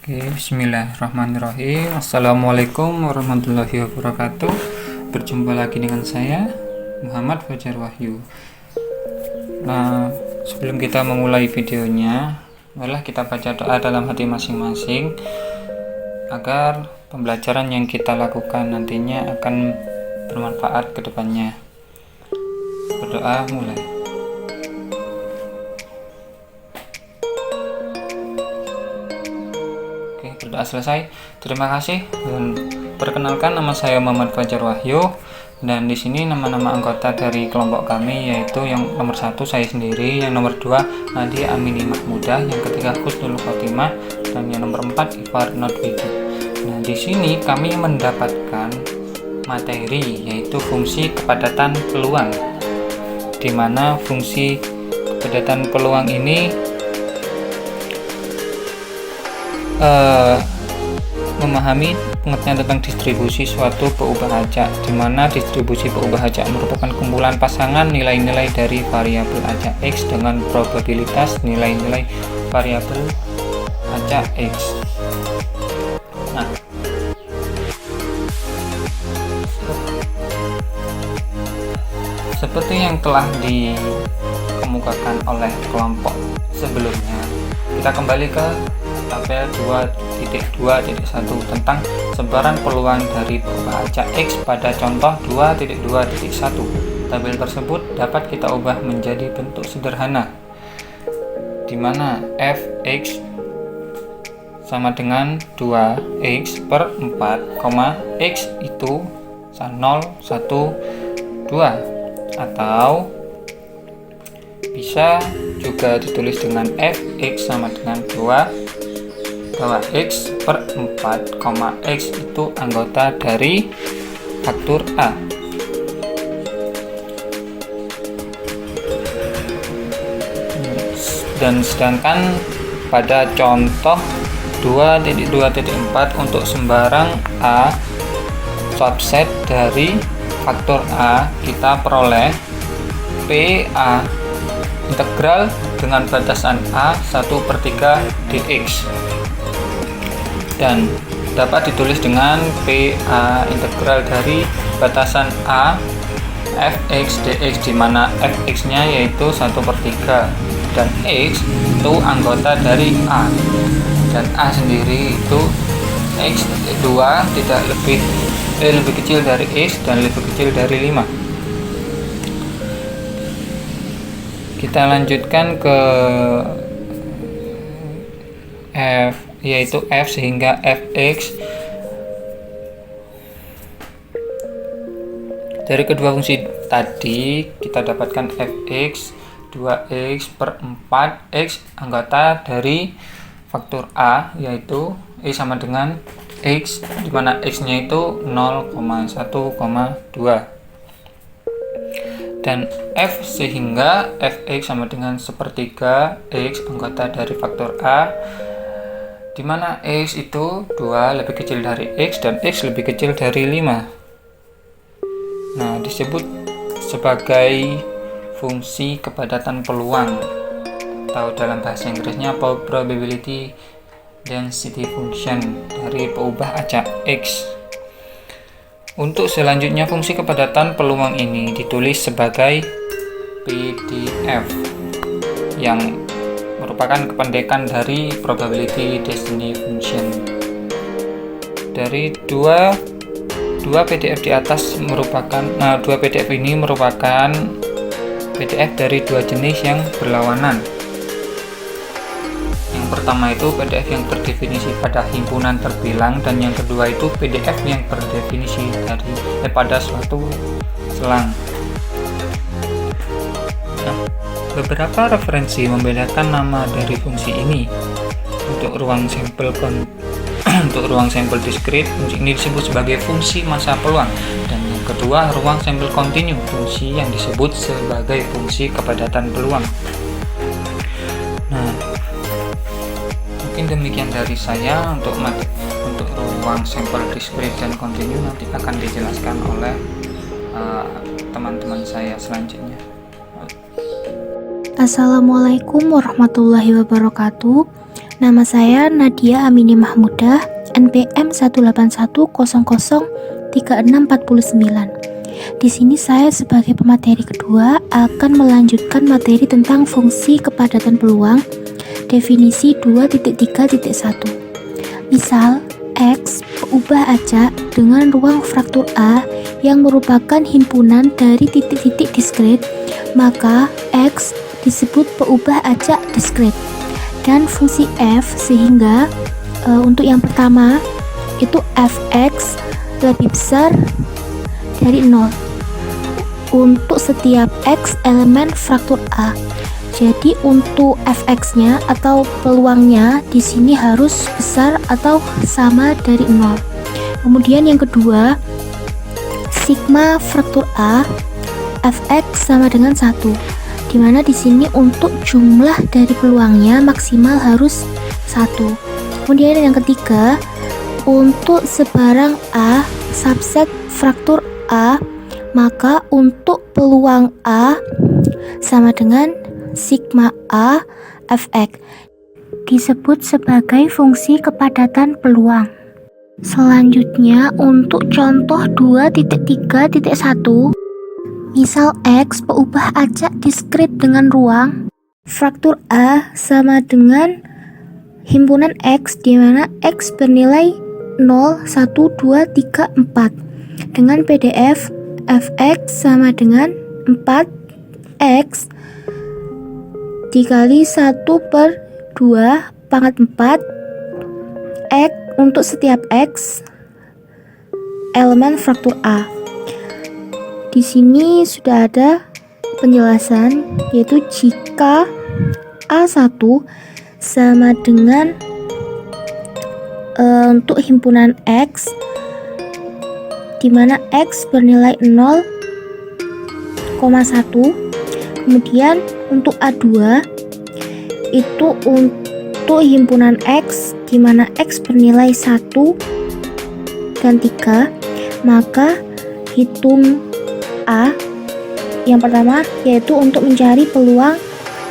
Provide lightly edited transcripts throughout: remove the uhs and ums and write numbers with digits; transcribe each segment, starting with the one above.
Oke, bismillahirrahmanirrahim. Assalamualaikum warahmatullahi wabarakatuh. Berjumpa lagi dengan saya, Muhammad Fajar Wahyu. Nah, sebelum kita memulai videonya, marilah kita baca doa dalam hati masing-masing agar pembelajaran yang kita lakukan nantinya akan bermanfaat ke depannya. Berdoa mulai. Berdoa selesai. Terima kasih. Dan perkenalkan, nama saya Muhammad Fajar Wahyu, dan di sini nama-nama anggota dari kelompok kami yaitu yang nomor 1 saya sendiri, yang nomor 2 Nadia Amini Mahmudah, yang ketiga Husnul Khotimah, dan yang nomor 4 Ifar Nodwidi. Nah, di sini kami mendapatkan materi yaitu fungsi kepadatan peluang, di mana fungsi kepadatan peluang ini memahami pengertian tentang distribusi suatu peubah acak, di mana distribusi peubah acak merupakan kumpulan pasangan nilai-nilai dari variabel acak X dengan probabilitas nilai-nilai variabel acak X. Nah, seperti yang telah dikemukakan oleh kelompok sebelumnya, kita kembali ke tabel 2.2.1 tentang sebaran peluang dari peubah acak X pada contoh 2.2.1. Tabel tersebut dapat kita ubah menjadi bentuk sederhana, di mana fx sama dengan 2x per 4, x itu 0, 1, 2, atau bisa juga ditulis dengan fx sama dengan 2 bahwa x per 4, x itu anggota dari faktor A. Dan sedangkan pada contoh 2.2.4 untuk sembarang A subset dari faktor A, kita peroleh PA integral dengan batasan A 1/3 dx, dan dapat ditulis dengan PA integral dari batasan A fx dx, di mana fx nya yaitu 1/3 dan x itu anggota dari A, dan A sendiri itu x2 tidak lebih kecil dari x dan lebih kecil dari 5. Kita lanjutkan ke f, yaitu f sehingga fx dari kedua fungsi tadi kita dapatkan fx 2x per 4, x anggota dari faktor A yaitu x sama dengan x, di mana x nya itu 0,1,2, dan f sehingga fx sama dengan 1/3 x anggota dari faktor A, di mana x itu 2 lebih kecil dari x dan x lebih kecil dari 5. Nah, disebut sebagai fungsi kepadatan peluang, atau dalam bahasa Inggrisnya probability density function dari peubah acak X. Untuk selanjutnya, fungsi kepadatan peluang ini ditulis sebagai PDF, yang merupakan kependekan dari probability density function. Dari dua PDF di atas merupakan dua PDF ini merupakan PDF dari dua jenis yang berlawanan. Yang pertama itu PDF yang terdefinisi pada himpunan terbilang, dan yang kedua itu PDF yang berdefinisi pada suatu selang. Nah, beberapa referensi membedakan nama dari fungsi ini. Untuk ruang sampel diskrit, fungsi ini disebut sebagai fungsi massa peluang, dan yang kedua ruang sampel kontinu, fungsi yang disebut sebagai fungsi kepadatan peluang. Nah, mungkin demikian dari saya. Untuk ruang sampel diskrit dan kontinu nanti akan dijelaskan oleh teman-teman saya selanjutnya. Assalamualaikum warahmatullahi wabarakatuh. Nama saya Nadia Amini Mahmudah, NPM 181003649. Di sini saya sebagai pemateri kedua akan melanjutkan materi tentang fungsi kepadatan peluang, definisi 2.3.1. Misal, X berubah acak dengan ruang fraktur A yang merupakan himpunan dari titik-titik diskret, maka X disebut peubah acak diskret. Dan fungsi F sehingga untuk yang pertama itu Fx lebih besar dari 0 untuk setiap X elemen fraktur A. Jadi untuk Fx-nya atau peluangnya di sini harus besar atau sama dari 0. Kemudian yang kedua, sigma fraktur A Fx sama dengan 1. Dimana di sini untuk jumlah dari peluangnya maksimal harus 1. Kemudian yang ketiga, untuk sebarang A subset fraktur A, maka untuk peluang A sama dengan sigma A Fx, disebut sebagai fungsi kepadatan peluang. Selanjutnya untuk contoh 2.3.1, misal X peubah acak diskret dengan ruang fraktur A sama dengan himpunan X di mana X bernilai 0, 1, 2, 3, 4 dengan PDF Fx sama dengan 4X dikali 1/2 pangkat 4 X untuk setiap X elemen fraktur A. Di sini sudah ada penjelasan, yaitu jika A1 sama dengan untuk himpunan X di mana X bernilai 0,1, kemudian untuk A2 itu untuk himpunan X di mana X bernilai 1 dan 3, maka hitung A yang pertama yaitu untuk mencari peluang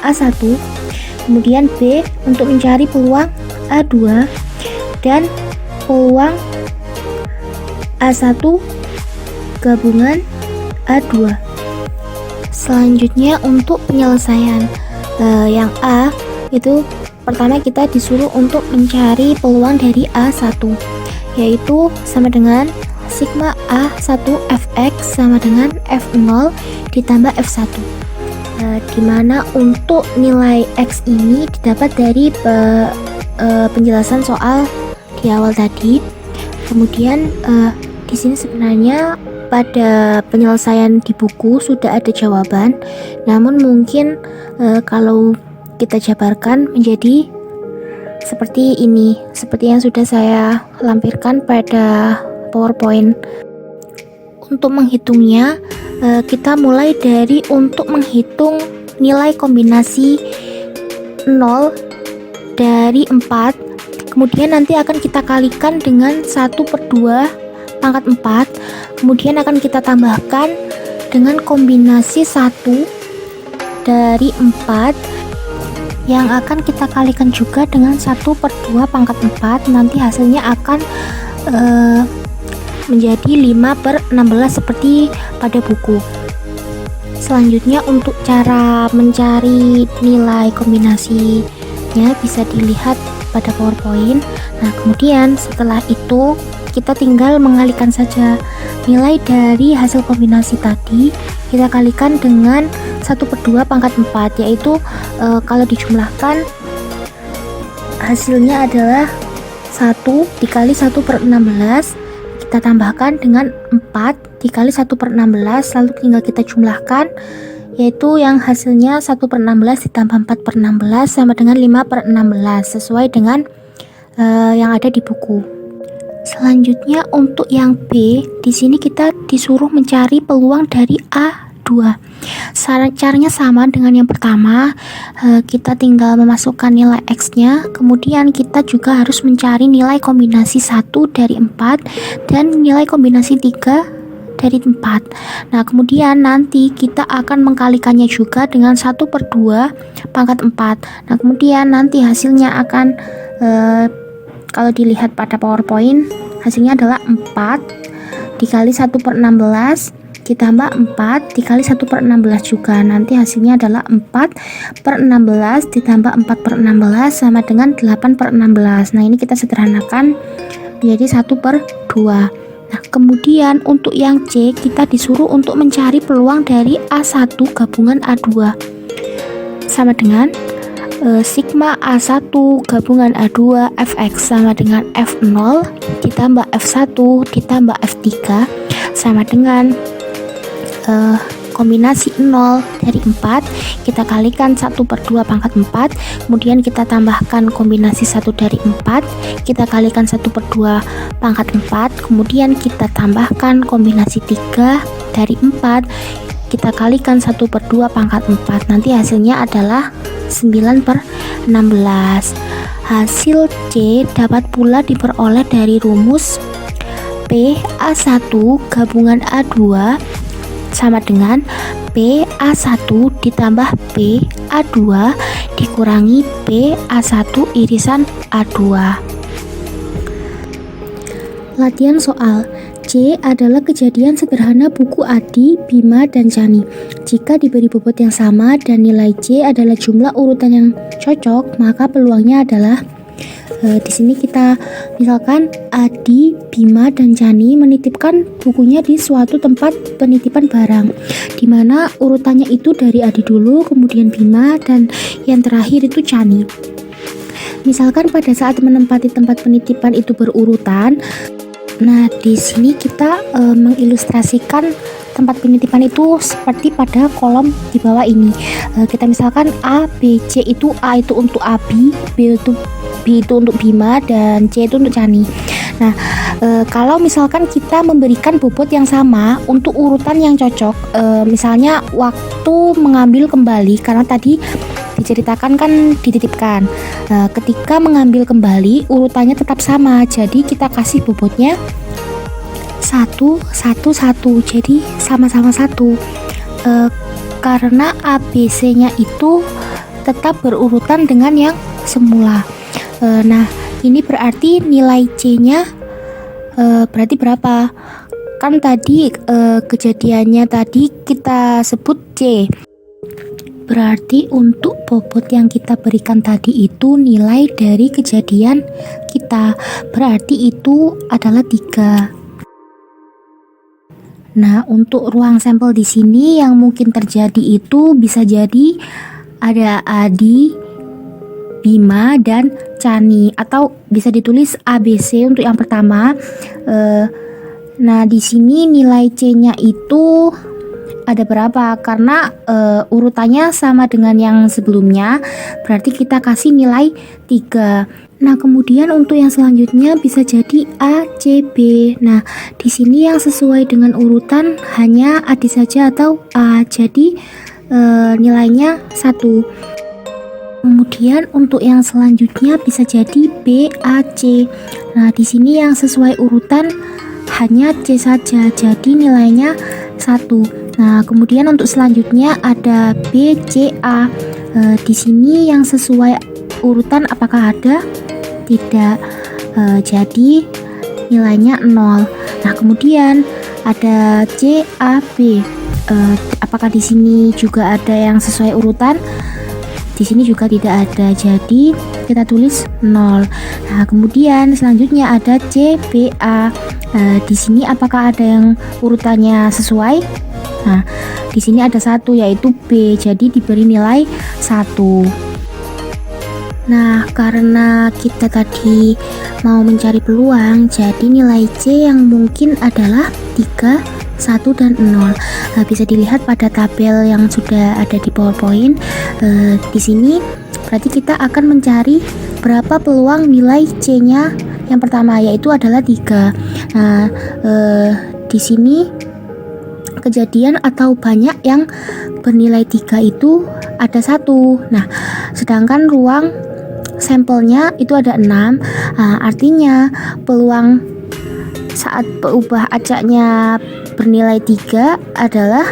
A1, kemudian B untuk mencari peluang A2 dan peluang A1 gabungan A2. Selanjutnya untuk penyelesaian yang A itu pertama kita disuruh untuk mencari peluang dari A1 yaitu sama dengan sigma A1 Fx sama dengan F0 ditambah F1, dimana untuk nilai X ini didapat dari penjelasan soal di awal tadi. Kemudian di sini sebenarnya pada penyelesaian di buku sudah ada jawaban, namun mungkin kalau kita jabarkan menjadi seperti ini, seperti yang sudah saya lampirkan pada PowerPoint. Untuk menghitungnya, kita mulai dari untuk menghitung nilai kombinasi 0 dari 4, kemudian nanti akan kita kalikan dengan 1/2 pangkat 4, kemudian akan kita tambahkan dengan kombinasi 1 dari 4 yang akan kita kalikan juga dengan 1/2 pangkat 4, nanti hasilnya akan menjadi 5/16 seperti pada buku. Selanjutnya untuk cara mencari nilai kombinasinya bisa dilihat pada PowerPoint. Nah, kemudian setelah itu kita tinggal mengalihkan saja nilai dari hasil kombinasi tadi, kita kalikan dengan 1/2 pangkat 4, yaitu kalau dijumlahkan hasilnya adalah 1 dikali 1/16, kita tambahkan dengan 4 dikali 1/16, lalu tinggal kita jumlahkan, yaitu yang hasilnya 1/16 ditambah 4/16 sama dengan 5/16 sesuai dengan yang ada di buku. Selanjutnya untuk yang B, di sini kita disuruh mencari peluang dari A2. Caranya sama dengan yang pertama, kita tinggal memasukkan nilai X-nya, kemudian kita juga harus mencari nilai kombinasi 1 dari 4 dan nilai kombinasi 3 dari 4. Nah, kemudian nanti kita akan mengkalikannya juga dengan 1/2 pangkat 4. Nah, kemudian nanti hasilnya akan kalau dilihat pada PowerPoint, hasilnya adalah 4 dikali 1/16 ditambah 4 dikali 1/16 juga. Nanti hasilnya adalah 4/16 ditambah 4/16 sama dengan 8/16. Nah, ini kita sederhanakan menjadi 1/2. Nah, kemudian untuk yang C, kita disuruh untuk mencari peluang dari A1 gabungan A2 sama dengan sigma A1 gabungan A2 Fx sama dengan F0 ditambah F1 ditambah F3 sama dengan kombinasi 0 dari 4 kita kalikan 1/2 pangkat 4, kemudian kita tambahkan kombinasi 1 dari 4 kita kalikan 1/2 pangkat 4, kemudian kita tambahkan kombinasi 3 dari 4 kita kalikan 1/2 pangkat 4. Nanti hasilnya adalah 9/16. Hasil C dapat pula diperoleh dari rumus P A1 gabungan A2 sama dengan P A1 ditambah P A2 dikurangi P A1 irisan A2. Latihan soal. C adalah kejadian sederhana buku Adi, Bima, dan Chani. Jika diberi bobot yang sama dan nilai C adalah jumlah urutan yang cocok, maka peluangnya adalah di sini kita misalkan Adi, Bima, dan Chani menitipkan bukunya di suatu tempat penitipan barang, di mana urutannya itu dari Adi dulu, kemudian Bima, dan yang terakhir itu Chani. Misalkan pada saat menempati tempat penitipan itu berurutan. Nah, di sini kita mengilustrasikan tempat penitipan itu seperti pada kolom di bawah ini. Kita misalkan A, B, C itu A itu untuk Abi, B itu untuk Bima, dan C itu untuk Chani. Nah, kalau misalkan kita memberikan bobot yang sama untuk urutan yang cocok, misalnya waktu mengambil kembali, karena tadi diceritakan kan dititipkan. Ketika mengambil kembali urutannya tetap sama, jadi kita kasih bobotnya 1, 1, 1, jadi sama-sama 1. Karena ABC-nya itu tetap berurutan dengan yang semula. Nah, ini berarti nilai C-nya berarti berapa? Kan tadi kejadiannya tadi kita sebut C. Berarti untuk bobot yang kita berikan tadi itu nilai dari kejadian kita. Berarti itu adalah 3. Nah, untuk ruang sampel di sini yang mungkin terjadi itu bisa jadi ada Adi, Bima, dan Chani, atau bisa ditulis ABC untuk yang pertama. Nah, di sini nilai C-nya itu ada berapa? Karena urutannya sama dengan yang sebelumnya, berarti kita kasih nilai 3. Nah, kemudian untuk yang selanjutnya bisa jadi A, C, B. Nah, di sini yang sesuai dengan urutan hanya Adi saja atau A. Jadi nilainya 1. Kemudian untuk yang selanjutnya bisa jadi B, A, C. Nah, di sini yang sesuai urutan hanya C saja, jadi nilainya 1. Nah, kemudian untuk selanjutnya ada B, C, A. Di sini yang sesuai urutan apakah ada? Tidak. Jadi nilainya 0. Nah, kemudian ada C, A, B. Apakah di sini juga ada yang sesuai urutan? Di sini juga tidak ada, jadi kita tulis 0. Nah, kemudian selanjutnya ada C, B, A. Di sini apakah ada yang urutannya sesuai? Nah, di sini ada 1 yaitu B, jadi diberi nilai 1. Nah, karena kita tadi mau mencari peluang, jadi nilai C yang mungkin adalah 3, 1, dan 0. Bisa dilihat pada tabel yang sudah ada di PowerPoint. Di sini berarti kita akan mencari berapa peluang nilai C-nya yang pertama, yaitu adalah 3. Nah, di sini kejadian atau banyak yang bernilai 3 itu ada 1. Nah, sedangkan ruang sampelnya itu ada 6. Artinya peluang saat peubah acaknya bernilai 3 adalah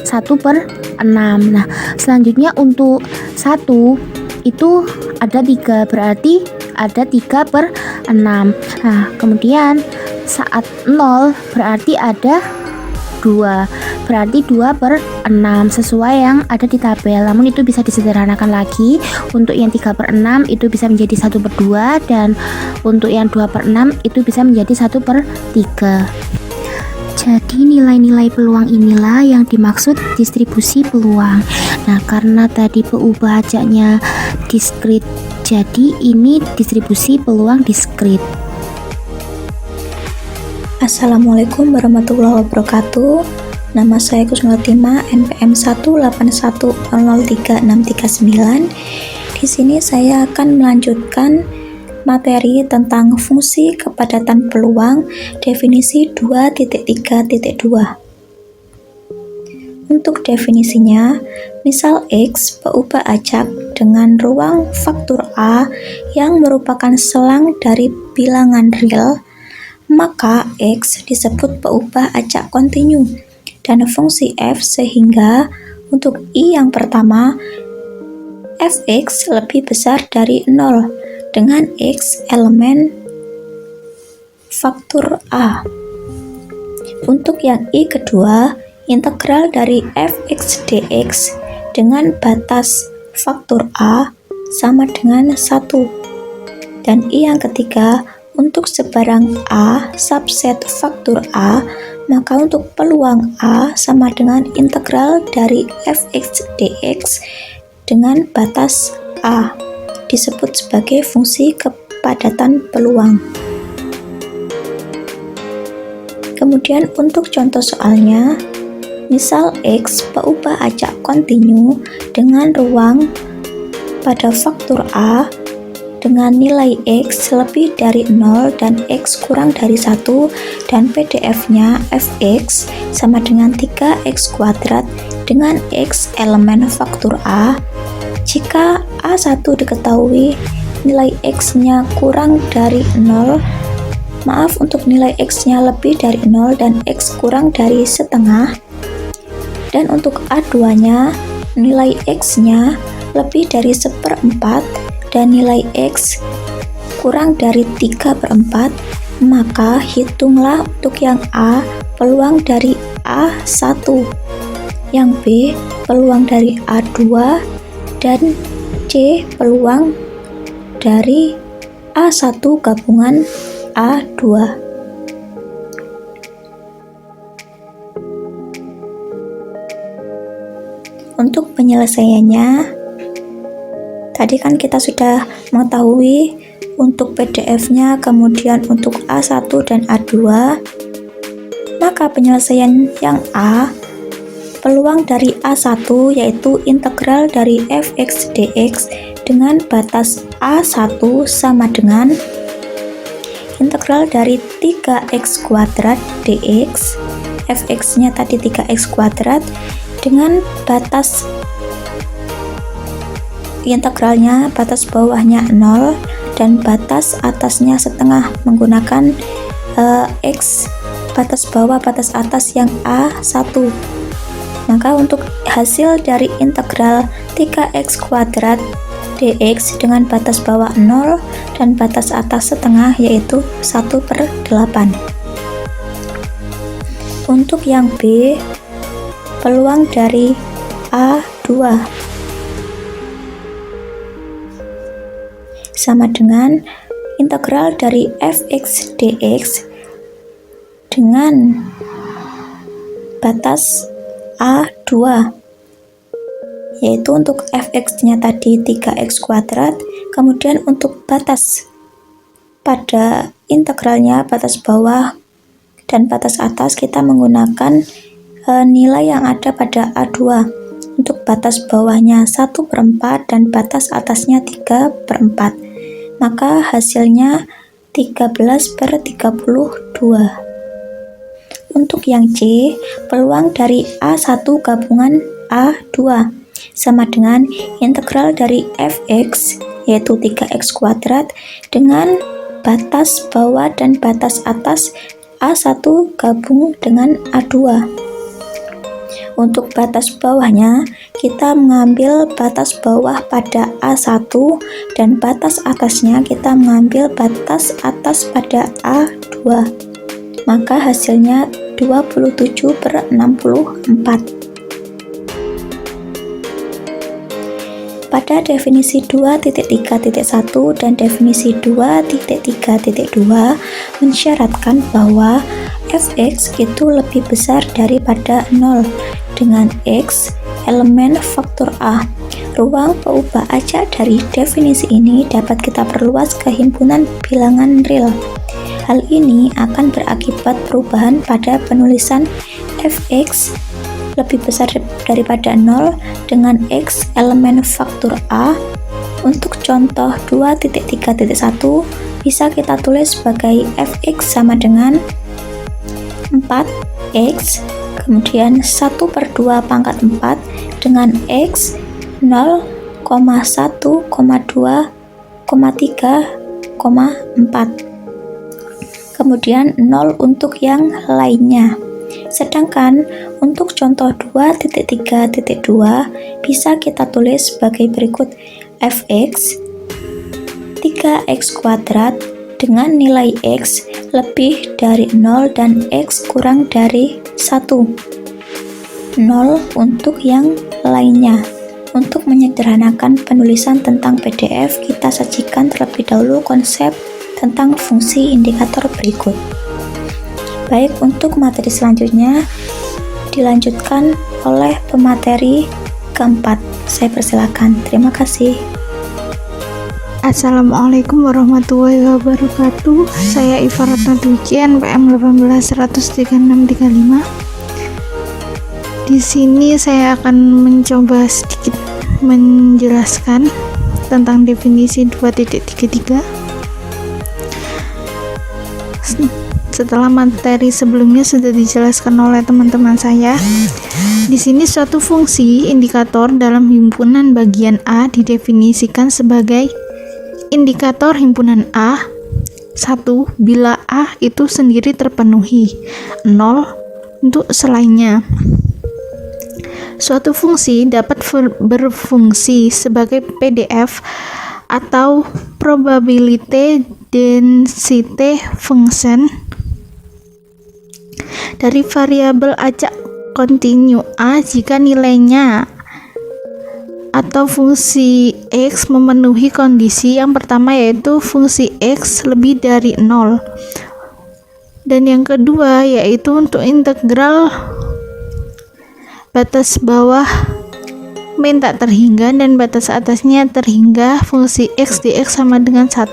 1/6. Nah, selanjutnya untuk 1 itu ada 3, berarti ada 3/6. Nah, kemudian saat 0 berarti ada 2, berarti 2/6 sesuai yang ada di tabel. Namun itu bisa disederhanakan lagi. Untuk yang 3/6 itu bisa menjadi 1/2, dan untuk yang 2/6 itu bisa menjadi 1/3. Jadi nilai-nilai peluang inilah yang dimaksud distribusi peluang. Nah, karena tadi PU bajaknya diskrit, jadi ini distribusi peluang diskrit. Assalamualaikum warahmatullahi wabarakatuh. Nama saya Kusnotima, NPM 181030639. Di sini saya akan melanjutkan materi tentang fungsi kepadatan peluang, definisi 2.3.2. Untuk definisinya, misal X PU acak dengan ruang faktor A yang merupakan selang dari bilangan real, maka X disebut PU acak kontinu dan fungsi F, sehingga untuk I yang pertama Fx lebih besar dari 0 dengan X elemen faktor A. Untuk yang I kedua, integral dari Fx dx dengan batas faktor A sama dengan 1. Dan I yang ketiga, untuk sebarang A subset faktor A, maka untuk peluang A sama dengan integral dari Fx dx dengan batas A, disebut sebagai fungsi kepadatan peluang. Kemudian untuk contoh soalnya, misal X PU acak kontinu dengan ruang pada faktor A dengan nilai X lebih dari 0 dan X kurang dari 1, dan PDF-nya Fx sama dengan 3x kuadrat dengan X elemen faktor A. Jika A1 diketahui nilai X-nya kurang dari 0, untuk nilai X-nya lebih dari 0 dan X kurang dari setengah, dan untuk A2-nya nilai X-nya lebih dari 1/4 dan nilai X kurang dari 3/4, maka hitunglah untuk yang A peluang dari A1, yang B peluang dari A2, dan C peluang dari A1 gabungan A2. Untuk penyelesaiannya, tadi kan kita sudah mengetahui untuk PDF-nya, kemudian untuk A1 dan A2. Maka penyelesaian yang A, peluang dari A1 yaitu integral dari Fx dx dengan batas A1 sama dengan integral dari 3x kuadrat dx, Fx-nya tadi 3x kuadrat, dengan batas integralnya batas bawahnya 0 dan batas atasnya setengah menggunakan X batas bawah batas atas yang A1. Maka untuk hasil dari integral 3x kuadrat dx dengan batas bawah 0 dan batas atas setengah yaitu 1/8. Untuk yang B, peluang dari A2 sama dengan integral dari Fx dx dengan batas A2, yaitu untuk Fx-nya tadi 3x kuadrat, kemudian untuk batas pada integralnya batas bawah dan batas atas kita menggunakan nilai yang ada pada A2. Untuk batas bawahnya 1/4 dan batas atasnya 3/4, maka hasilnya 13/32. Untuk yang C, peluang dari A1 gabungan A2 sama dengan integral dari Fx yaitu 3x kuadrat dengan batas bawah dan batas atas A1 gabung dengan A2. Untuk batas bawahnya, kita mengambil batas bawah pada A1 dan batas atasnya kita mengambil batas atas pada A2. Maka hasilnya 27/64. Pada definisi 2.3.1 dan definisi 2.3.2 mensyaratkan bahwa fx itu lebih besar daripada 0 dengan x elemen faktor A. Ruang peubah acak dari definisi ini dapat kita perluas ke himpunan bilangan real. Hal ini akan berakibat perubahan pada penulisan fx lebih besar daripada 0 dengan x elemen faktor A. Untuk contoh 2.3.1 bisa kita tulis sebagai fx sama dengan 4x kemudian 1/2 pangkat 4 dengan x 0, 1, 2, 3, 4. Kemudian 0 untuk yang lainnya. Sedangkan untuk contoh 2.3.2 bisa kita tulis sebagai berikut: fx 3x kuadrat dengan nilai x lebih dari 0 dan x kurang dari 1. 0 untuk yang lainnya. Untuk menyederhanakan penulisan tentang PDF, kita sajikan terlebih dahulu konsep tentang fungsi indikator berikut. Baik, untuk materi selanjutnya dilanjutkan oleh pemateri keempat. Saya persilakan. Terima kasih. Assalamualaikum warahmatullahi wabarakatuh. Saya Iva Ratna Dwi, NPM 1813635. Di sini saya akan mencoba sedikit menjelaskan tentang definisi 2.3. Setelah materi sebelumnya sudah dijelaskan oleh teman-teman saya, di sini suatu fungsi indikator dalam himpunan bagian A didefinisikan sebagai indikator himpunan A 1 bila A itu sendiri terpenuhi, 0 untuk selainnya. Suatu fungsi dapat berfungsi sebagai PDF atau probability density function dari variabel acak kontinu A jika nilainya atau fungsi x memenuhi kondisi yang pertama, yaitu fungsi x lebih dari 0, dan yang kedua yaitu untuk integral batas bawah min tak terhingga dan batas atasnya terhingga fungsi x dx sama dengan 1.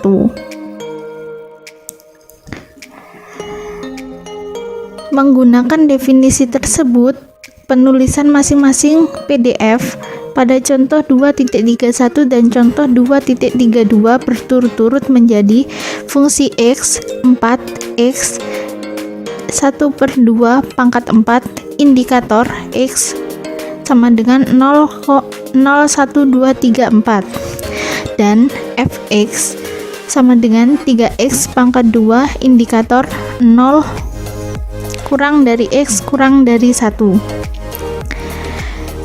Menggunakan definisi tersebut, penulisan masing-masing PDF pada contoh 2.31 dan contoh 2.32 berturut-turut menjadi fungsi x 4x 1/2 pangkat 4 indikator x sama dengan 0,12344 dan fx sama dengan 3x pangkat 2 indikator 0 kurang dari x kurang dari 1.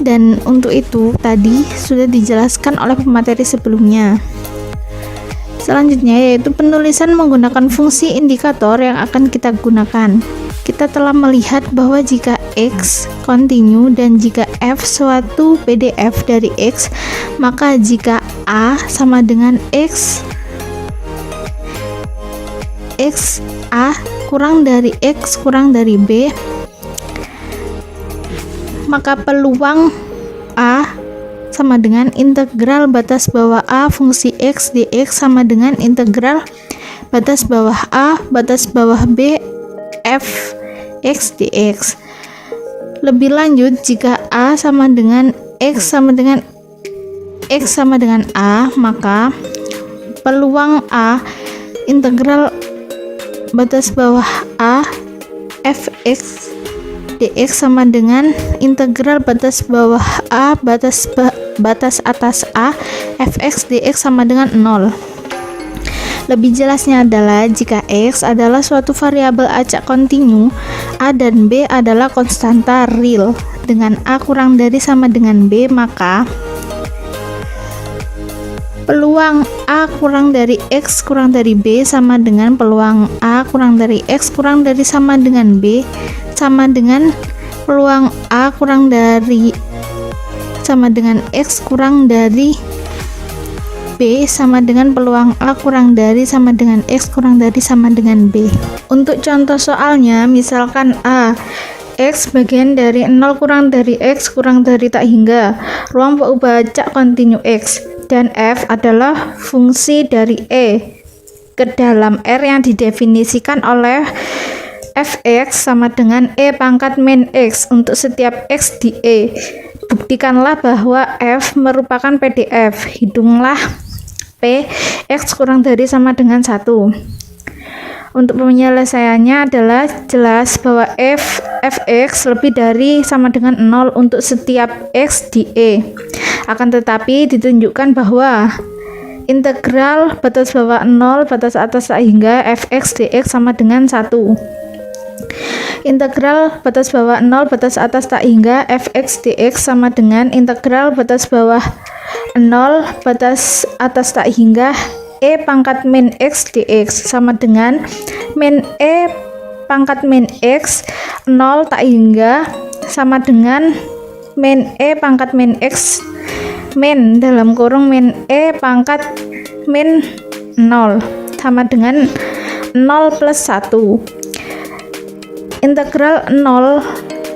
Dan untuk itu tadi sudah dijelaskan oleh pemateri sebelumnya. Selanjutnya yaitu penulisan menggunakan fungsi indikator yang akan kita gunakan. Kita telah melihat bahwa jika x kontinu dan jika f suatu PDF dari x, maka jika a sama dengan x a kurang dari x kurang dari b, maka peluang a sama dengan integral batas bawah a fungsi x dx sama dengan integral batas bawah a batas bawah b f x dx. Lebih lanjut, jika a sama dengan x sama dengan a, maka peluang a integral batas bawah a fx dx sama dengan integral batas bawah a batas atas a fx dx sama dengan 0. Lebih jelasnya adalah jika X adalah suatu variabel acak kontinu, A dan B adalah konstanta real dengan A kurang dari sama dengan B, maka peluang A kurang dari X kurang dari B sama dengan peluang A kurang dari X kurang dari sama dengan B sama dengan peluang A kurang dari sama dengan X kurang dari B sama dengan peluang A kurang dari sama dengan X kurang dari sama dengan B. Untuk contoh soalnya, misalkan A, X bagian dari 0 kurang dari X kurang dari tak hingga ruang peubah acak kontinu X, dan F adalah fungsi dari E ke dalam R yang didefinisikan oleh Fx sama dengan E pangkat min X untuk setiap X di E. Buktikanlah bahwa F merupakan PDF. Hitunglah P X kurang dari sama dengan 1. Untuk penyelesaiannya adalah jelas bahwa Fx lebih dari sama dengan 0 untuk setiap X di E. Akan tetapi ditunjukkan bahwa integral batas bawah 0 batas atas tak hingga Fx dx sama dengan 1. Integral batas bawah 0 batas atas tak hingga Fx dx sama dengan integral batas bawah 0 batas atas tak hingga E pangkat min X dx sama dengan min E pangkat min X 0 tak hingga sama dengan min E pangkat min X min dalam kurung min E pangkat min 0 sama dengan 0 plus 1.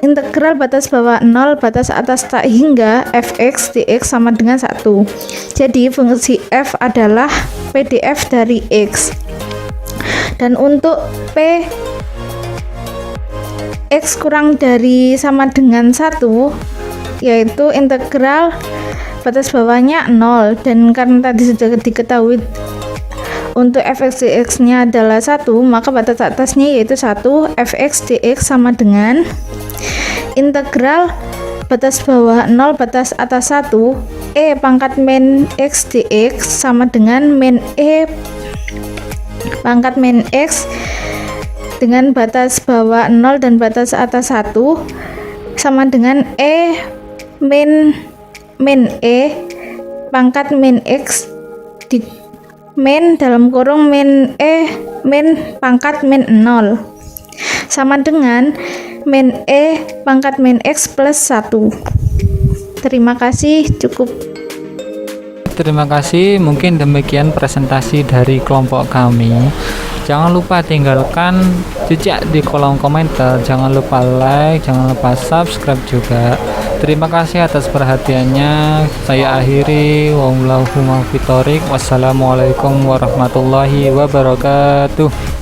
Integral batas bawah 0 batas atas tak hingga Fx dx sama dengan 1. Jadi fungsi F adalah PDF dari X. Dan untuk P X kurang dari sama dengan 1, yaitu integral batas bawahnya 0, dan karena tadi sudah diketahui untuk Fx dx nya adalah 1, maka batas atasnya yaitu 1. Fx dx sama dengan integral batas bawah 0 batas atas 1 E pangkat min X dx sama dengan min E pangkat min X dengan batas bawah 0 dan batas atas 1 sama dengan E min E pangkat min X di min dalam kurung min E min pangkat min 0 sama dengan min E pangkat min X plus 1. Terima kasih, cukup. Terima kasih, mungkin demikian presentasi dari kelompok kami. Jangan lupa tinggalkan jejak di kolom komentar, jangan lupa like, jangan lupa subscribe juga. Terima kasih atas perhatiannya. Saya akhiri. Wassalamualaikum warahmatullahi wabarakatuh.